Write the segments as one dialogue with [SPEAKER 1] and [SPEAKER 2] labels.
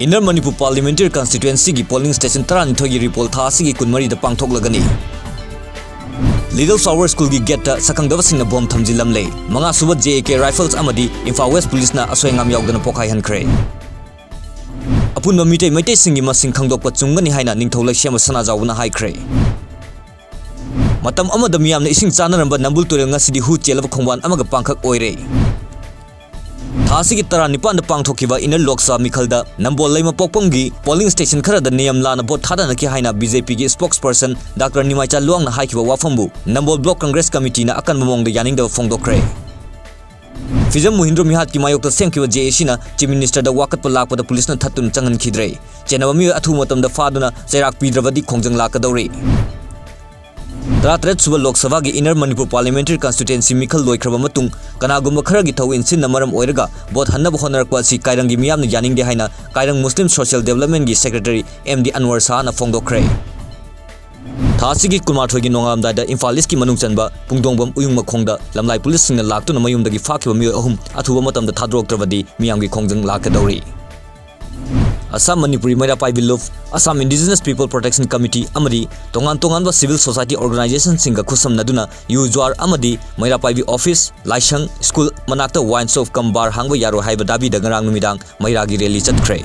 [SPEAKER 1] Inner Manipur Parliamentary Constituency की polling station तरह की रिपोल था की कुनमरी द पांगथोक लगनी Little Flower School की गेट सकंगदब सिंह बॉम्ब थमजिलम ले मंगा सुबह JK Rifles अमदी इम्फाल वेस्ट पुलिस ना असोयंगाम यावदन पोखाई हनख्रे अपुन मिटे मैते सिंह मसिंग खंगदोक चुंगनी हाइना निंगथौ लैसेम सना जावना हाइख्रे मतम अमद मियामना इसिंग चानरंब नंबुल तुरेल ngasi हु चेलब खोंबान अमग पांखक ओइरे थासी की तरह निपान पांगथोकिबा इनर लोकसभा मिखलदा नंबोल लैमा पोकपंगी पोलिंग स्टेशन खरद नियम लाना बोट थादन की हाइना बीजेपी की स्पोक्सपर्सन डॉक्टर निमाइचा लोंगना हाइकिबा वाफंबु नंबोल ब्लॉक कांग्रेस कमिटी ना अकन ममोंग द यानिंग द फोंगदोक्रे फिजम मुहिंद्रो मिहात की मायोक सेंकिबा जेएसी ना चीफ मिनिस्टर द वाकत पलाक द पुलिस ना थतुन चंगन खिद्रे चेनबा मी अथु मतम द फादुना चैराक पीद्रबदी खोंजंग लाकदौरे Trat suba Lok Sabha की Inner Manipur Parliamentary Constituency मिखल लोइख्रब मतुंग कनागुम खरगी थौ इनसिन मरम ओइरगा बोट हन्नब होनरकवा सि कायरंगी मियामन यानिंगदे हाइना कायरंग मुस्लिम सोशल डेवलपमेंट की सेक्रेटरी MD अनवर शाह ना फोंगदोक्रे थासी की कुमारथोगी नोंगामदादा इम्फाल ईस्ट की मनुंग चनबा पुंगदोंगबम उयुंग मखोंगदा लमलाई पुलिस सिंह लाक्तुना मयुमदगी फाखिबा मियो अहुम अथुबा मतमदा थाद्रोक्त्रबदी मियामगी खोंजंग लाकदौरी Assam Manipuri Mairapai Viluf, Assam Indigenous People Protection Committee Amadi, Tongan Civil Society Organization Singa Kusam Naduna, Ujuar Amadi, Mairapai Office, Laishang, School Manakta Wines of Kambar Hangwa Yaro Haiba Dabi Dagarang Numidang, Mairagi Release at Cray.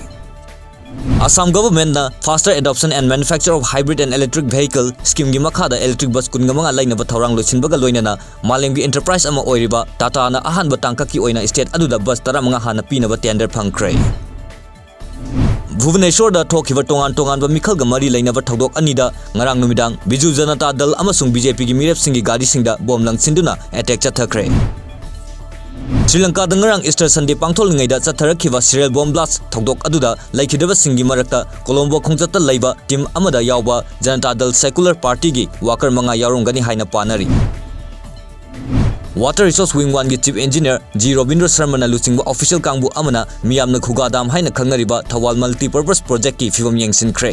[SPEAKER 1] Assam government na faster adoption and manufacture of hybrid and electric vehicle scheme gi makhada electric bus kungamanga laina bathaurang loisinbaga loinana Malengbi enterprise ama oiriba Tata na ahan batangka ki oina state aduda bus taramanga hana pinaba tender phangkray. Bhubaneswar da thokiba tongan ba mikhal ga mari lainaba thodok anida ngarang numidang Biju Janata Dal amasung BJP gi mirep singi gari singda bom langsinduna attack chathakre Sri Lanka da ngarang Easter Sunday pangtholingai da chatharakhiba serial bomb blast thodok aduda laikhidaba singi marakta Colombo khongjatta leiba team amada yawba Janata Dal Secular Party gi worker manga yarongani haina panari Water Resource Wing 1 की Chief Engineer G. Robindra Sharma na luchingba official kangbu amana miyamna khugadam haina khangnariba Thawal Multi-Purpose Project की फिवम yengsinkhre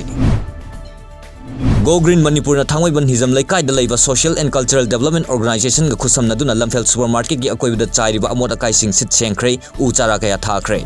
[SPEAKER 1] Go Green Manipur na thangwaiban hizam laikai da laiba Social and Cultural Development Organization ga khusam naduna Lamphel Supermarket की अकोइबदा चाइरिबा अमोट acai सिंग seat सेंखरे उ चारा कया थाखरे